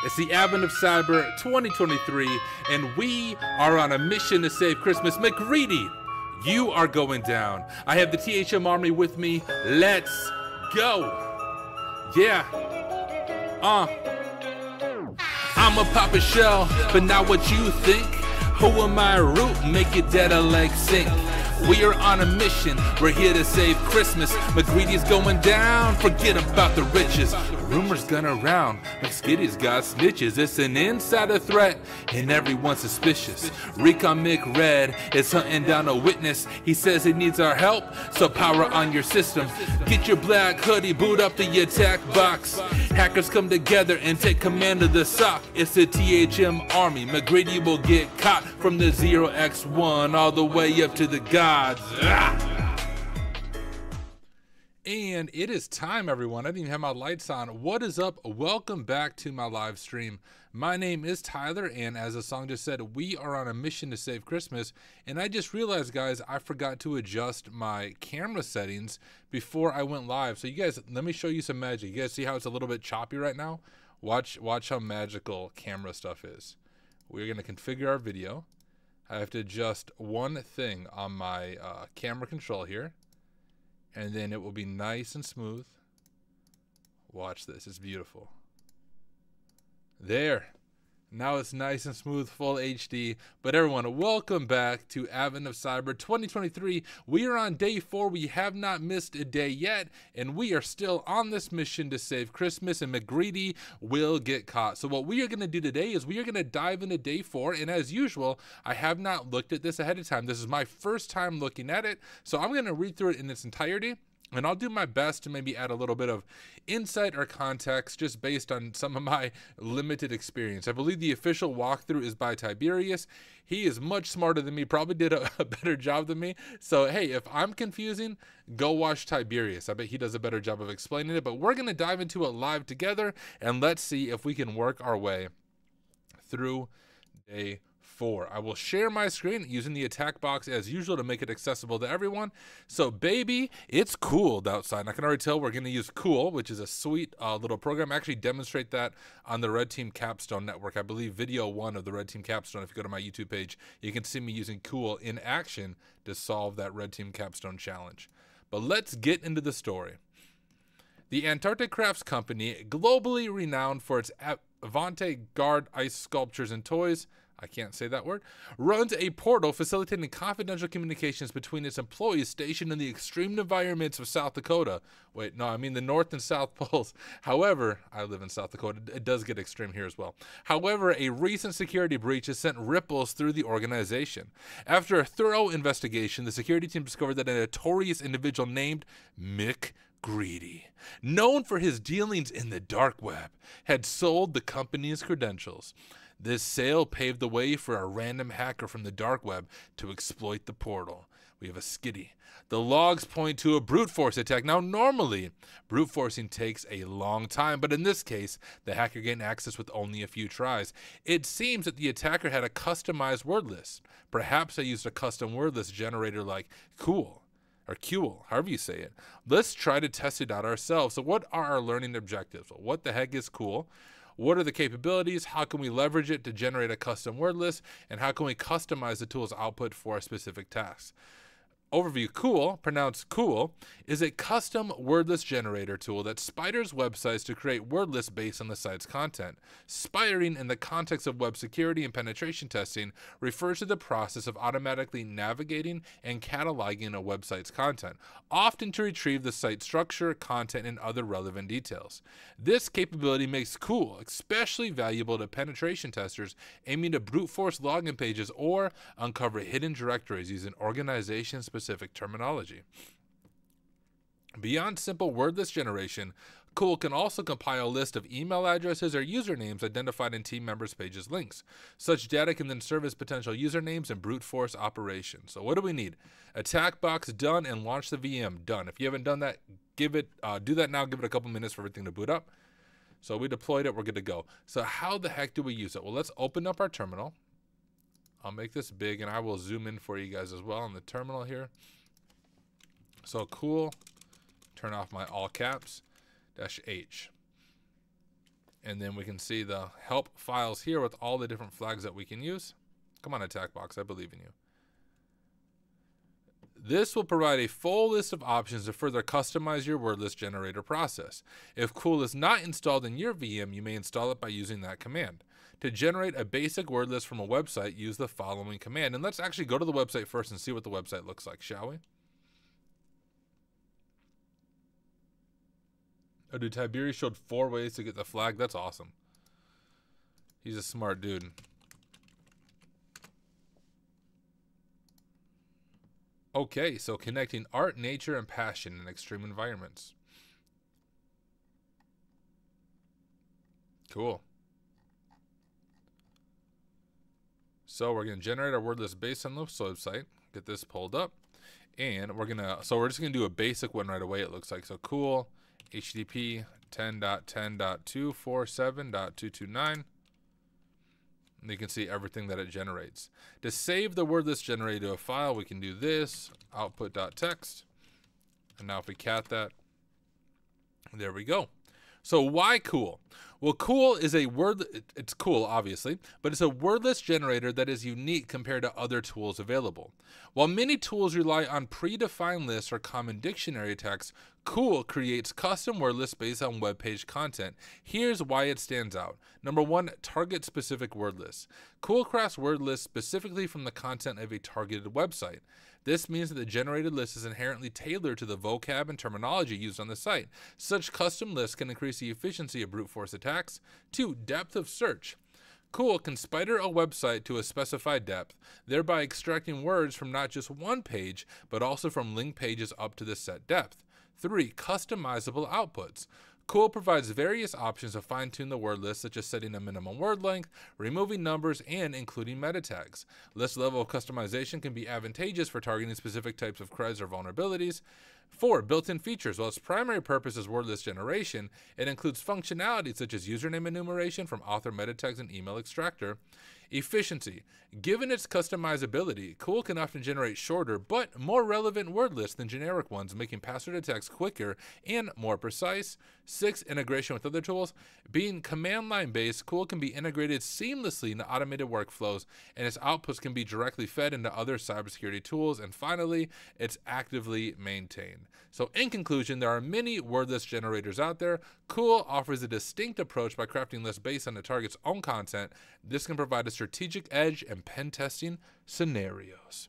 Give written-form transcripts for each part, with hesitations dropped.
It's the advent of Cyber 2023, and we are on a mission to save Christmas. McGreedy, you are going down. I have the THM Army with me. Let's go. Yeah. I'ma pop a shell, but not what you think. Who am I root? Make it dead or like sink. We are on a mission, we're here to save Christmas. McGreedy's going down, forget about the riches. Rumors gone around, McSkitty's got snitches. It's an insider threat, and everyone's suspicious. Recon McRed is hunting down a witness. He says he needs our help, so power on your system. Get your black hoodie, boot up the attack box. Hackers come together and take command of the SOC. It's the THM Army. McGreedy will get caught from the 0x1 all the way up to the gods. And it is time, everyone. I didn't even have my lights on. What is up? Welcome back to my live stream. My name is Tyler, and as the song just said, we are on a mission to save Christmas. And I just realized, guys, I forgot to adjust my camera settings before I went live. So you guys, let me show you some magic. You guys see how it's a little bit choppy right now? Watch how magical camera stuff is. We're going to configure our video. I have to adjust one thing on my camera control here. And then it will be nice and smooth. Watch this, it's beautiful. There. Now it's nice and smooth, full HD. But everyone, welcome back to Advent of Cyber 2023. We are on day 4. We have not missed a day yet. And we are still on this mission to save Christmas. And McGreedy will get caught. So what we are going to do today is we are going to dive into day 4. And as usual, I have not looked at this ahead of time. This is my first time looking at it. So I'm going to read through it in its entirety. And I'll do my best to maybe add a little bit of insight or context just based on some of my limited experience. I believe the official walkthrough is by Tiberius. He is much smarter than me, probably did a better job than me. So, hey, if I'm confusing, go watch Tiberius. I bet he does a better job of explaining it. But we're going to dive into it live together, and let's see if we can work our way through day 4. I will share my screen using the attack box as usual to make it accessible to everyone. So baby, it's cooled outside. And I can already tell we're going to use Cewl, which is a sweet little program. I actually demonstrate that on the Red Team Capstone Network. I believe video 1 of the Red Team Capstone, if you go to my YouTube page, you can see me using Cewl in action to solve that Red Team Capstone challenge. But let's get into the story. The Antarctic Crafts Company, globally renowned for its avant-garde ice sculptures and toys, I can't say that word, runs a portal facilitating confidential communications between its employees stationed in the extreme environments of South Dakota. Wait, no, I mean the North and South Poles. However, I live in South Dakota. It does get extreme here as well. However, a recent security breach has sent ripples through the organization. After a thorough investigation, the security team discovered that a notorious individual named McGreedy, known for his dealings in the dark web, had sold the company's credentials. This sale paved the way for a random hacker from the dark web to exploit the portal. We have a skitty. The logs point to a brute force attack. Now, normally, brute forcing takes a long time, but in this case, the hacker gained access with only a few tries. It seems that the attacker had a customized word list. Perhaps they used a custom word list generator like Cewl, or Cewl, however you say it. Let's try to test it out ourselves. So what are our learning objectives? Well, what the heck is Cewl? What are the capabilities? How can we leverage it to generate a custom word list? And how can we customize the tool's output for a specific task? Overview: Cewl, pronounced Cewl, is a custom word list generator tool that spiders websites to create word lists based on the site's content. Spidering, in the context of web security and penetration testing, refers to the process of automatically navigating and cataloging a website's content, often to retrieve the site structure, content, and other relevant details. This capability makes Cewl especially valuable to penetration testers aiming to brute force login pages or uncover hidden directories using organization-specific terminology. Beyond simple word list generation, Cewl can also compile a list of email addresses or usernames identified in team members' pages links. Such data can then serve as potential usernames in brute force operations. So what do we need? Attack box done, and launch the VM done. If you haven't done that, do that now. Give it a couple minutes for everything to boot up. So we deployed it. We're good to go. So how the heck do we use it? Well, let's open up our terminal. I'll make this big, and I will zoom in for you guys as well on the terminal here. So Cewl, turn off my all caps, -H. And then we can see the help files here with all the different flags that we can use. Come on, attack box, I believe in you. This will provide a full list of options to further customize your word list generator process. If Cewl is not installed in your VM, you may install it by using that command. To generate a basic word list from a website, use the following command. And let's actually go to the website first and see what the website looks like, shall we? Oh, dude, Tiberius showed 4 ways to get the flag. That's awesome. He's a smart dude. Okay, so connecting art, nature, and passion in extreme environments. Cool. So we're going to generate our word list based on the website. Get this pulled up. And we're just going to do a basic one right away, it looks like. So Cewl, HTTP 10.10.247.229. And you can see everything that it generates. To save the word list generated to a file, we can do this, output.txt. And now if we cat that, there we go. So why Cewl? Well, Cewl is it's cool, obviously, but it's a word list generator that is unique compared to other tools available. While many tools rely on predefined lists or common dictionary text, Cewl creates custom word lists based on web page content. Here's why it stands out. Number 1, target-specific word lists. Cewl crafts word lists specifically from the content of a targeted website. This means that the generated list is inherently tailored to the vocab and terminology used on the site. Such custom lists can increase the efficiency of brute force attacks. 2, depth of search. Cewl can spider a website to a specified depth, thereby extracting words from not just one page, but also from linked pages up to the set depth. 3, customizable outputs. Cewl provides various options to fine-tune the word list, such as setting a minimum word length, removing numbers, and including meta tags. This level of customization can be advantageous for targeting specific types of creds or vulnerabilities. 4, built-in features. While its primary purpose is word list generation, it includes functionality such as username enumeration from author meta tags and email extractor. Efficiency. Given its customizability, Cewl can often generate shorter but more relevant word lists than generic ones, making password attacks quicker and more precise. 6, integration with other tools. Being command line based, Cewl can be integrated seamlessly into automated workflows, and its outputs can be directly fed into other cybersecurity tools. And finally, it's actively maintained. So in conclusion, there are many word list generators out there. Cewl offers a distinct approach by crafting lists based on the target's own content. This can provide a strategic edge in pen testing scenarios.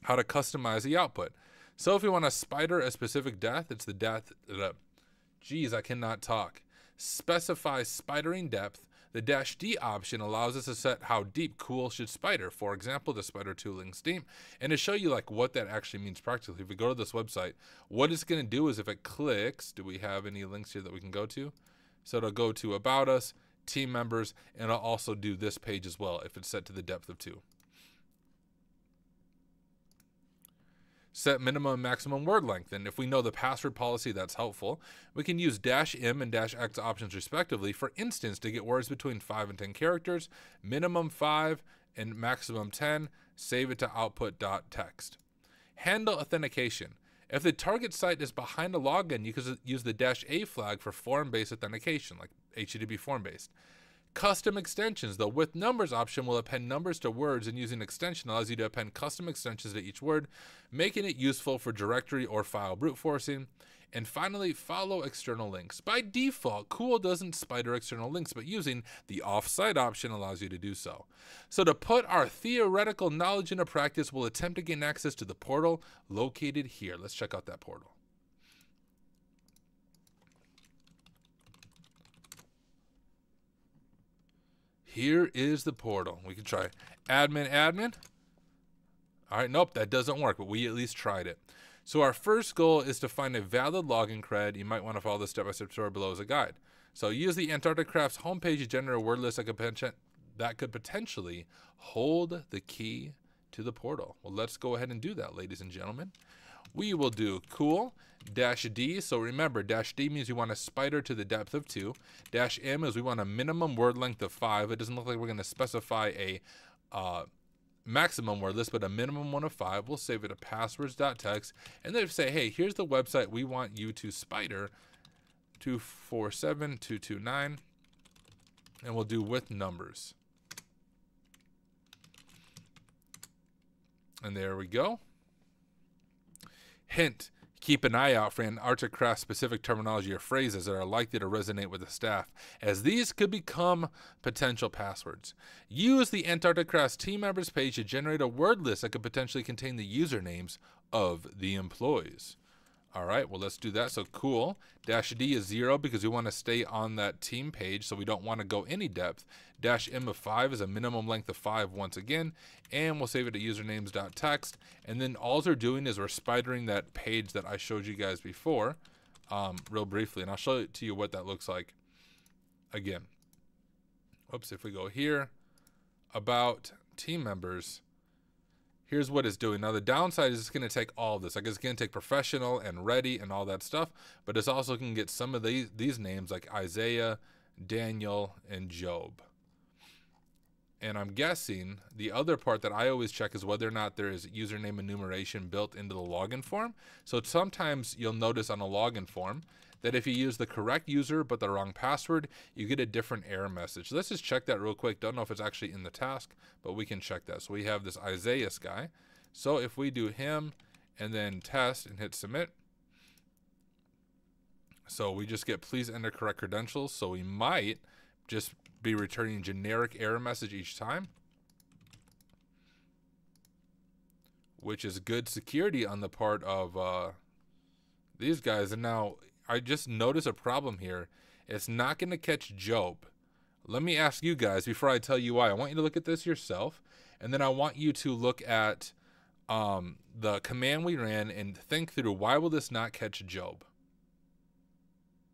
How to customize the output. So if you want to spider a specific depth, it's the depth. Geez, I cannot talk. Specify spidering depth. The -D option allows us to set how deep Cewl should spider. For example, the spider to links deep. And to show you like what that actually means practically, if we go to this website, what it's going to do is if it clicks, do we have any links here that we can go to? So it'll go to About Us, Team Members, and it'll also do this page as well if it's set to the depth of 2. Set minimum and maximum word length, and if we know the password policy, that's helpful. We can use -M and -X options respectively, for instance, to get words between 5 and 10 characters, minimum 5 and maximum 10, save it to output.txt. Handle authentication. If the target site is behind a login, you can use the -A flag for form-based authentication, like HTTP form-based. Custom extensions. The with numbers option will append numbers to words, and using extension allows you to append custom extensions to each word, making it useful for directory or file brute forcing. And finally, follow external links. By default, Cewl doesn't spider external links, but using the offsite option allows you to do so. So to put our theoretical knowledge into practice, we'll attempt to gain access to the portal located here. Let's check out that portal. Here is the portal. We can try admin. All right, nope, that doesn't work, but we at least tried it. So our first goal is to find a valid login cred. You might want to follow the step-by-step tutorial below as a guide. So use the Antarctic Crafts homepage to generate a word list that could potentially hold the key to the portal. Well, let's go ahead and do that, ladies and gentlemen. We will do Cewl -D. So remember, -D means we want to spider to the depth of 2. -M is we want a minimum word length of 5. It doesn't look like we're going to specify a maximum word list, but a minimum one of 5. We'll save it to passwords.txt. And then say, hey, here's the website we want you to spider. 247.229, and we'll do with numbers. And there we go. Hint, keep an eye out for Antarctic craft specific terminology or phrases that are likely to resonate with the staff, as these could become potential passwords. Use the Antarctic craft's team members page to generate a word list that could potentially contain the usernames of the employees. All right, well, let's do that. So cool. -D is 0 because we want to stay on that team page, so we don't want to go any depth. -M of 5 is a minimum length of 5 once again, and we'll save it to usernames.txt. And then all they're doing is we're spidering that page that I showed you guys before real briefly, and I'll show it to you what that looks like again. Oops, if we go here, about team members, here's what it's doing. Now, the downside is it's going to take all of this. Like, it's going to take professional and ready and all that stuff, but it's also going to get some of these names like Isaiah, Daniel, and Job. And I'm guessing the other part that I always check is whether or not there is username enumeration built into the login form. So sometimes you'll notice on a login form that if you use the correct user but the wrong password, you get a different error message. Let's just check that real quick. Don't know if it's actually in the task, but we can check that. So we have this Isaiah guy. So if we do him and then test and hit submit, so we just get please enter correct credentials. So we might just be returning generic error message each time, which is good security on the part of these guys. And now I just noticed a problem here. It's not going to catch Job. Let me ask you guys before I tell you why. I want you to look at this yourself, and then I want you to look at the command we ran and think through, why will this not catch Job?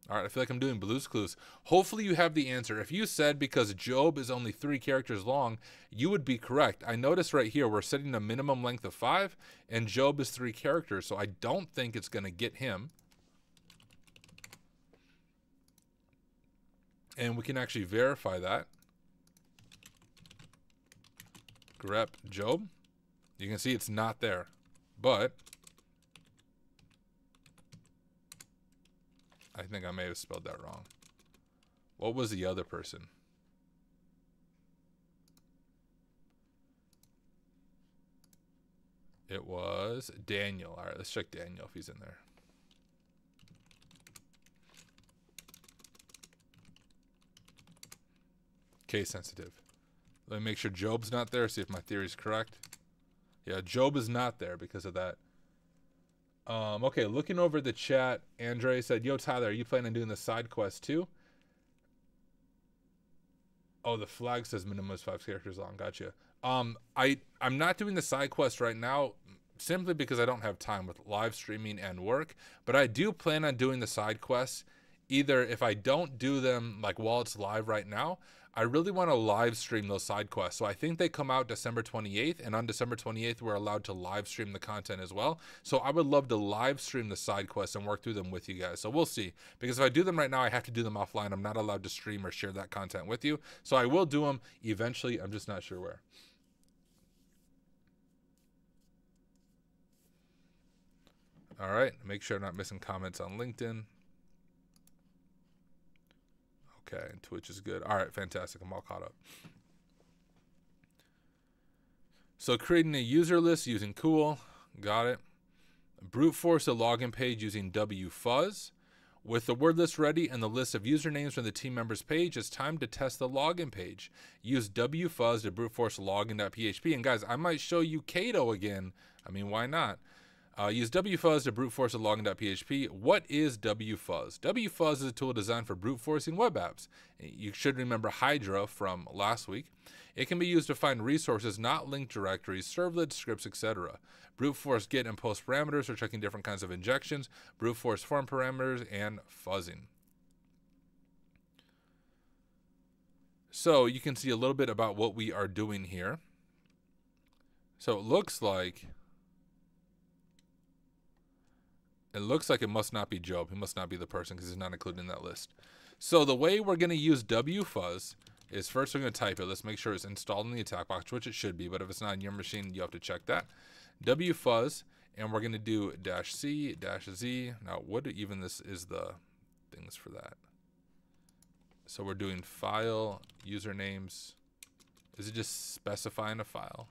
All right, I feel like I'm doing Blue's Clues. Hopefully you have the answer. If you said because Job is only 3 characters long, you would be correct. I notice right here we're setting a minimum length of 5, and Job is 3 characters, so I don't think it's going to get him. And we can actually verify that. Grep Job. You can see it's not there, but I think I may have spelled that wrong. What was the other person? It was Daniel. All right, let's check Daniel if he's in there. Case sensitive. Let me make sure Job's not there, see if my theory is correct. Yeah, Job is not there because of that. Okay, looking over the chat, Andre said, yo, Tyler, are you planning on doing the side quest too? Oh, the flag says minimum is 5 characters long. Gotcha. I'm not doing the side quest right now simply because I don't have time with live streaming and work, but I do plan on doing the side quests. Either if I don't do them like while it's live right now, I really want to live stream those side quests. So I think they come out December 28th, and on December 28th, we're allowed to live stream the content as well. So I would love to live stream the side quests and work through them with you guys. So we'll see, because if I do them right now, I have to do them offline. I'm not allowed to stream or share that content with you. So I will do them eventually. I'm just not sure where. All right, make sure I'm not missing comments on LinkedIn. Okay, Twitch is good. All right, fantastic. I'm all caught up. So creating a user list using Cewl. Got it. Brute force a login page using wfuzz. With the word list ready and the list of usernames from the team members page, it's time to test the login page. Use wfuzz to brute force login.php. And guys, I might show you Caido again. I mean, why not? Use wfuzz to brute force a login.php. What is wfuzz? Wfuzz is a tool designed for brute forcing web apps. You should remember Hydra from last week. It can be used to find resources, not linked directories, servlet scripts, etc. Brute force get and post parameters for checking different kinds of injections, brute force form parameters, and fuzzing. So you can see a little bit about what we are doing here. So it looks like it must not be Job. He must not be the person because he's not included in that list. So the way we're going to use wfuzz is first we're going to type it. Let's make sure it's installed in the attack box, which it should be. But if it's not in your machine, you have to check that. wfuzz, and we're going to do -c -z. Now, what even this is the things for that. So we're doing file, usernames. Is it just specifying a file?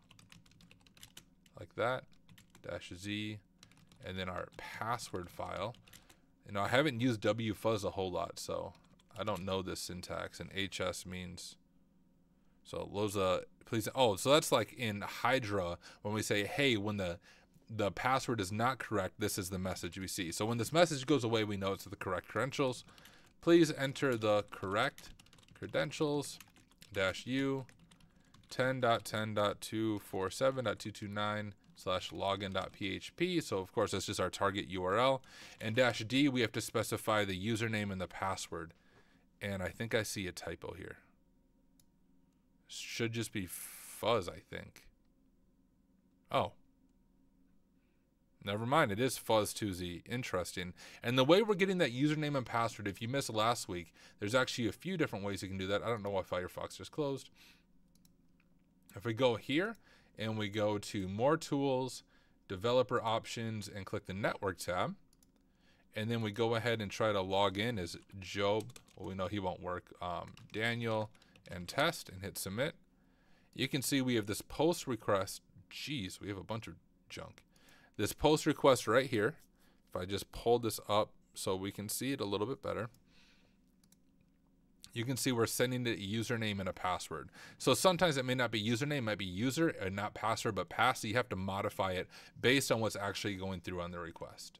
Like that, -z, and then our password file. You know, I haven't used wfuzz a whole lot, so I don't know this syntax, and hs means, so Loza, please, oh, so that's like in Hydra, when we say, hey, when the password is not correct, this is the message we see. So when this message goes away, we know it's the correct credentials. Please enter the correct credentials, -u, 10.10.247.229/login.php. So of course that's just our target URL. And -d, we have to specify the username and the password. And I think I see a typo here. Should just be fuzz, I think. Oh. Never mind, it is fuzz2z. Interesting. And the way we're getting that username and password, if you missed last week, there's actually a few different ways you can do that. I don't know why Firefox just closed. If we go here and we go to more tools, developer options, and click the network tab, and then we go ahead and try to log in as Job, well, we know he won't work, Daniel, and test, and hit submit. You can see we have this post request. Geez, we have a bunch of junk. This post request right here, if I just pull this up so we can see it a little bit better, you can see we're sending it a username and a password. So sometimes it may not be username, it might be user and not password, but pass. So you have to modify it based on what's actually going through on the request.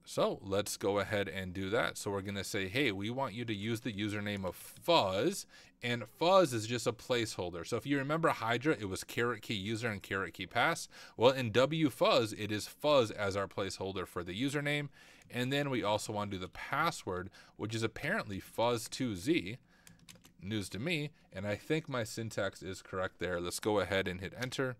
So let's go ahead and do that. So we're gonna say, hey, we want you to use the username of fuzz, and fuzz is just a placeholder. So if you remember Hydra, it was *key user and *key pass. Well, in wfuzz, it is fuzz as our placeholder for the username. And then we also want to do the password, which is apparently fuzz2z, news to me. And I think my syntax is correct there. Let's go ahead and hit enter.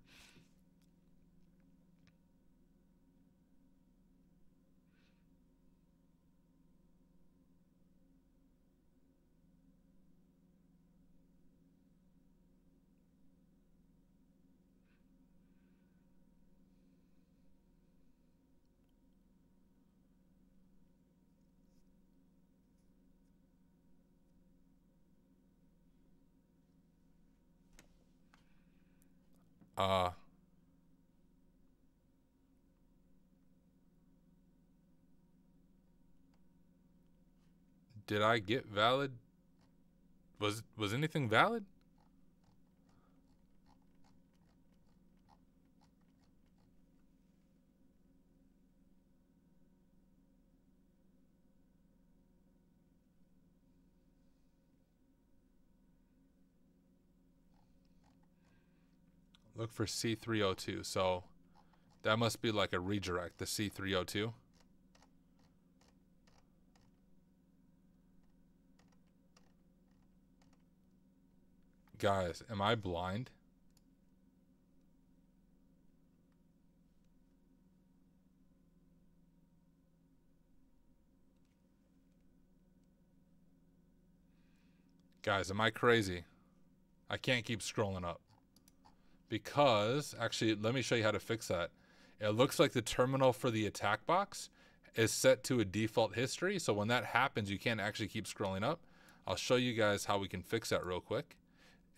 Did I get valid? Was anything valid? Look for C302. So that must be like a redirect, the C302. Guys, am I blind? Guys, am I crazy? I can't keep scrolling up. Because, actually, let me show you how to fix that. It looks like the terminal for the attack box is set to a default history. So when that happens, you can't actually keep scrolling up. I'll show you guys how we can fix that real quick.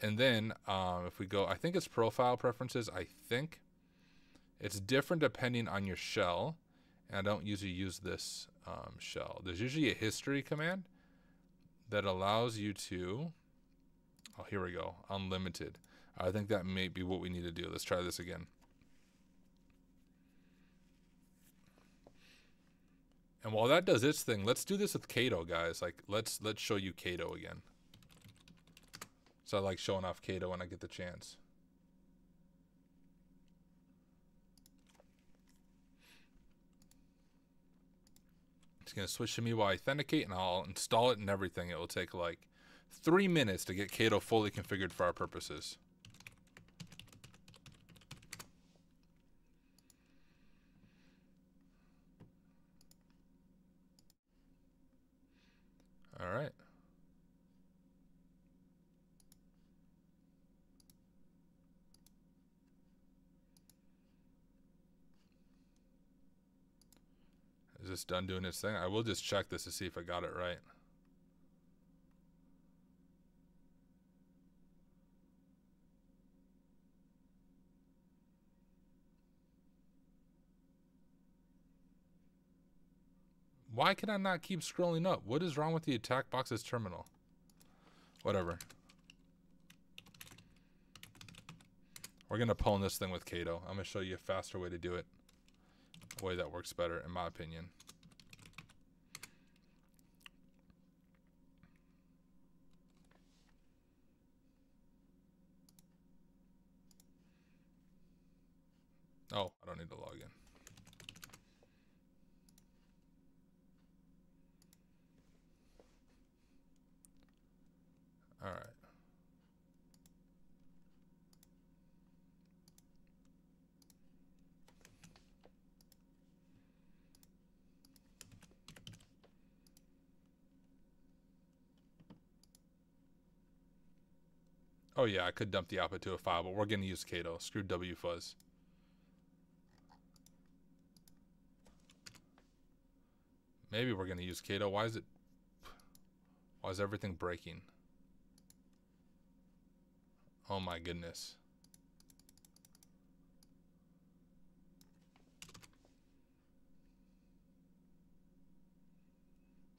And then if we go, I think it's profile preferences. I think it's different depending on your shell. And I don't usually use this shell. There's usually a history command that allows you to, oh, here we go, unlimited. I think that may be what we need to do. Let's try this again. And while that does its thing, let's do this with Caido, guys. Like, let's show you Caido again. So I like showing off Caido when I get the chance. It's gonna switch to me while I authenticate, and I'll install it and everything. It will take like 3 minutes to get Caido fully configured for our purposes. All right. Is this done doing its thing? I will just check this to see if I got it right. Why can I not keep scrolling up? What is wrong with the attack box's terminal? Whatever. We're going to pull in this thing with Caido. I'm going to show you a faster way to do it. A way that works better, in my opinion. Oh, I don't need to log in. All right. Oh yeah, I could dump the output to a file, but we're going to use Caido. Screw wfuzz. Maybe we're going to use Caido. Why is everything breaking? Oh my goodness.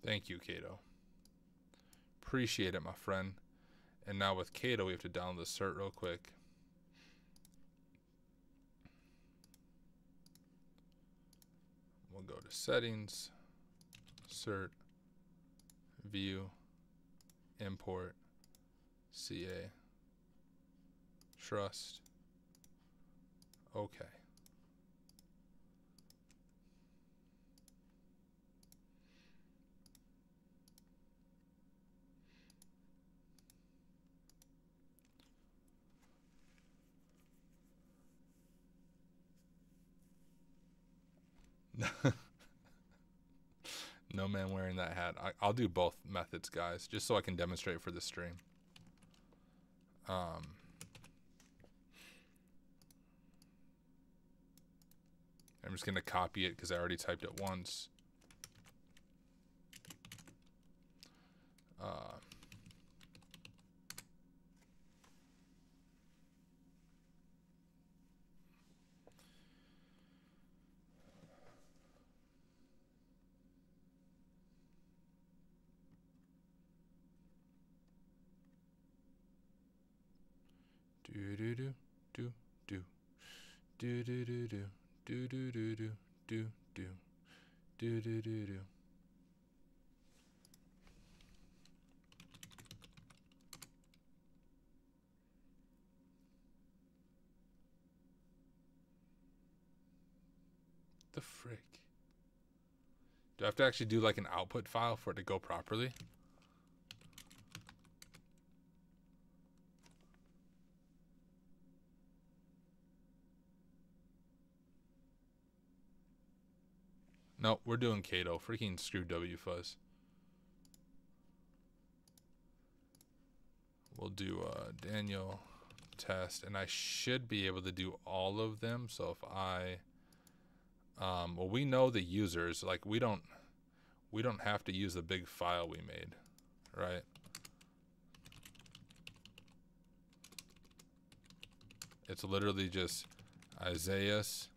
Thank you, Caido. Appreciate it, my friend. And now with Caido, we have to download the cert real quick. We'll go to settings, cert, view, import, CA, trust. Okay. No man wearing that hat. I'll do both methods, guys, just so I can demonstrate for the stream. I'm just going to copy it because I already typed it once. Do do do do do do do do do do do do do do do do do do. The frick? Do I have to actually do like an output file for it to go properly? No, we're doing Caido. Freaking screw wfuzz. We'll do Daniel test, and I should be able to do all of them. So if I, well, we know the users. Like we don't have to use the big file we made, right? It's literally just Isaias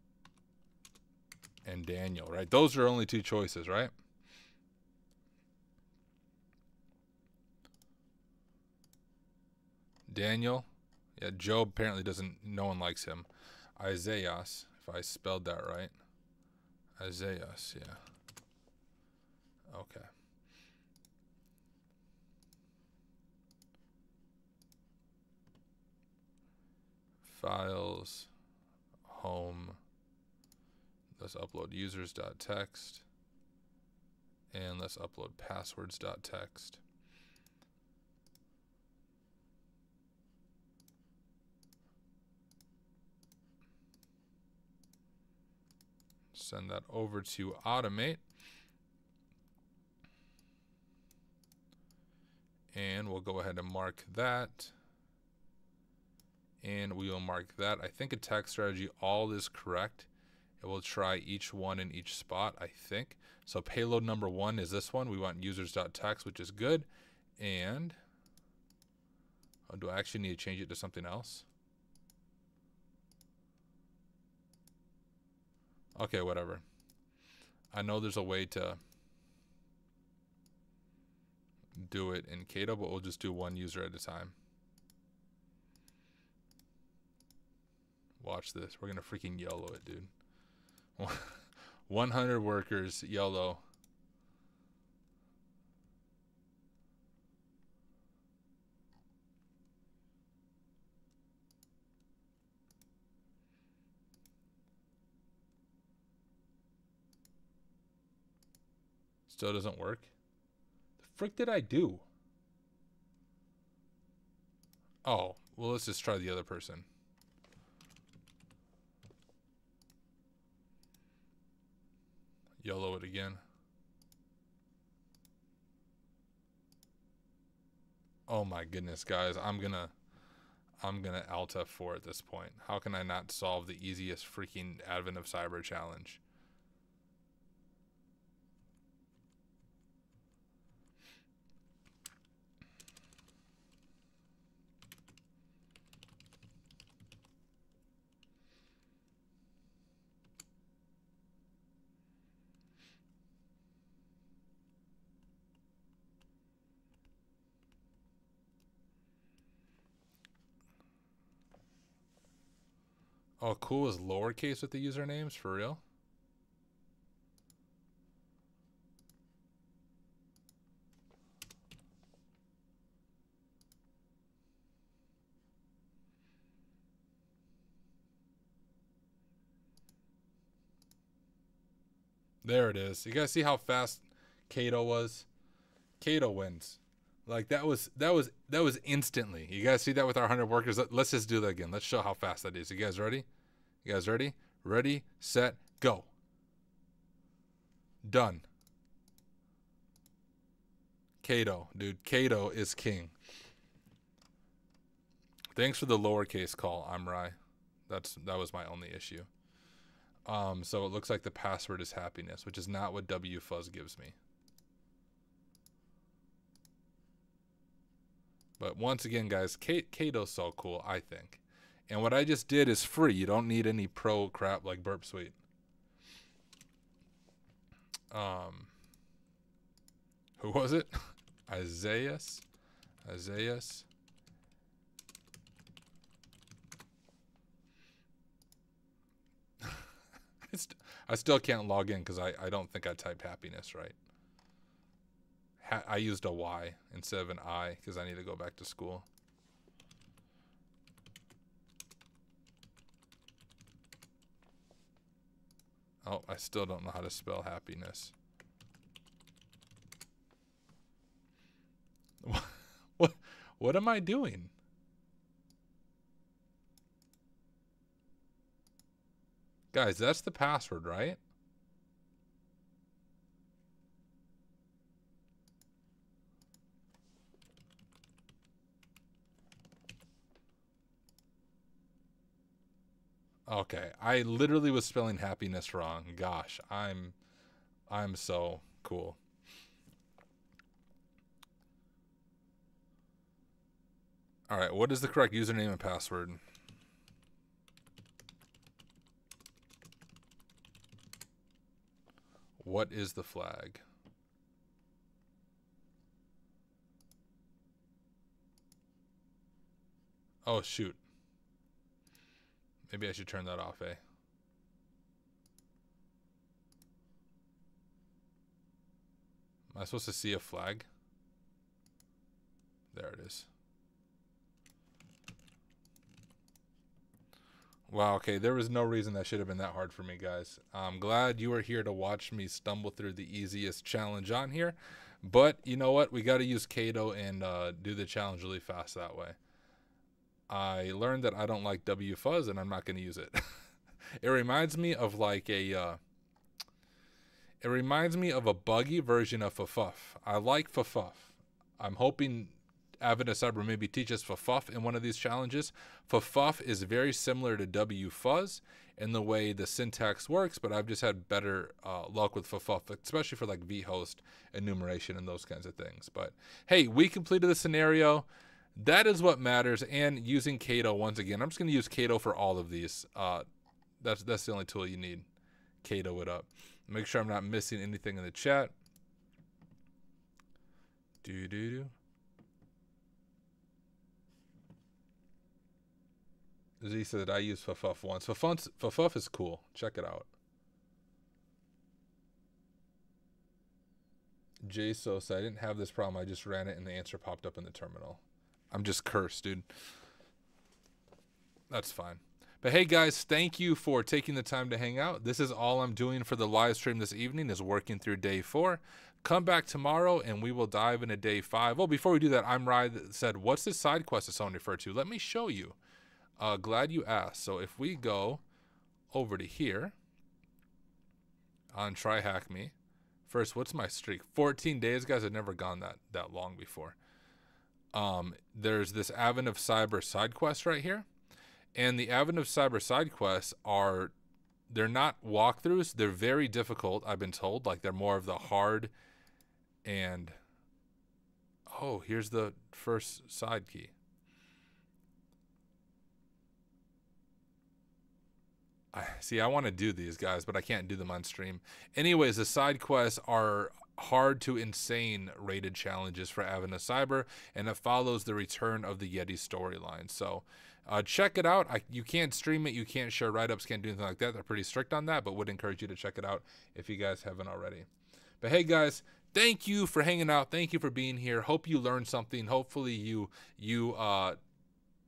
and Daniel, right? Those are only two choices, right? Daniel, yeah, Job apparently doesn't, no one likes him. Isaias, if I spelled that right. Isaias, yeah. Okay. Files, home, let's upload users.txt, and let's upload passwords.txt. Send that over to automate. And we'll go ahead and mark that. And we will mark that. I think attack strategy all is correct. It will try each one in each spot, I think. So payload number 1 is this one. We want users.text, which is good. And do I actually need to change it to something else? Okay, whatever. I know there's a way to do it in Caido, but we'll just do one user at a time. Watch this. We're going to freaking YOLO it, dude. 100 workers, YOLO. Still doesn't work. The frick did I do? Oh, well, let's just try the other person. YOLO it again. Oh my goodness, guys. I'm gonna Alt F4 at this point. How can I not solve the easiest freaking Advent of Cyber challenge? Oh, cool is lowercase with the usernames? For real? There it is. You guys see how fast Caido was? Caido wins. Like that was instantly. You guys see that with our 100 workers? Let's just do that again. Let's show how fast that is. You guys ready? You guys ready? Ready, set, go. Done. Caido, dude. Caido is king. Thanks for the lowercase call, Amrai. That was my only issue. So it looks like the password is happiness, which is not what WFuzz gives me. But once again, guys, Caido's so cool, I think. And what I just did is free. You don't need any pro crap like Burp Suite. Who was it? Isaiah. I still can't log in because I don't think I typed happiness right. I used a Y instead of an I because I need to go back to school. Oh, I still don't know how to spell happiness. What am I doing? Guys, that's the password, right? Okay, I literally was spelling happiness wrong. Gosh, I'm so cool. All right, what is the correct username and password? What is the flag? Oh, shoot. Maybe I should turn that off, eh? Am I supposed to see a flag? There it is. Wow, okay, there was no reason that should have been that hard for me, guys. I'm glad you were here to watch me stumble through the easiest challenge on here. But you know what? We got to use Caido and do the challenge really fast that way. I learned that I don't like WFuzz and I'm not going to use it. It reminds me of like a buggy version of Fuff. I like Fuff. I'm hoping Advent of Cyber maybe teach us FFUF in one of these challenges. FFUF is very similar to WFuzz in the way the syntax works, but I've just had better luck with FFUF, especially for like vhost enumeration and those kinds of things. But hey, we completed the scenario. That is what matters. And using Caido once again, I'm just going to use Caido for all of these. That's the only tool you need. Caido it up. Make sure I'm not missing anything in the chat. Z said I used FFUF once. FFUF is cool. Check it out. JSO said I didn't have this problem. I just ran it and the answer popped up in the terminal. I'm just cursed, dude. That's fine. But hey, guys, thank you for taking the time to hang out. This is all I'm doing for the live stream this evening is working through day 4. Come back tomorrow, and we will dive into day 5. Oh, before we do that, I'm Rye that said, what's this side quest that someone referred to? Let me show you. Glad you asked. So if we go over to here on TryHackMe, first, what's my streak? 14 days, guys. I've never gone that long before. There's this Advent of Cyber side quest right here. And the Advent of Cyber side quests they're not walkthroughs. They're very difficult, I've been told. Like, they're more of the hard and... Oh, here's the first side key. See, I want to do these, guys, but I can't do them on stream. Anyways, the side quests are hard to insane rated challenges for Advent of Cyber, and it follows the return of the Yeti storyline. So check it out. You can't stream it. You can't share write-ups, can't do anything like that. They're pretty strict on that, but would encourage you to check it out if you guys haven't already. But hey, guys, thank you for hanging out. Thank you for being here. Hope you learned something. Hopefully you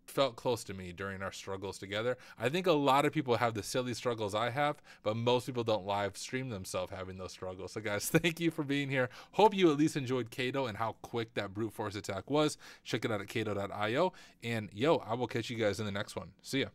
felt close to me during our struggles together. I think a lot of people have the silly struggles I have, but most people don't live stream themselves having those struggles. So guys, thank you for being here. Hope you at least enjoyed Caido and how quick that brute force attack was. Check it out at caido.io. And yo, I will catch you guys in the next one. See ya.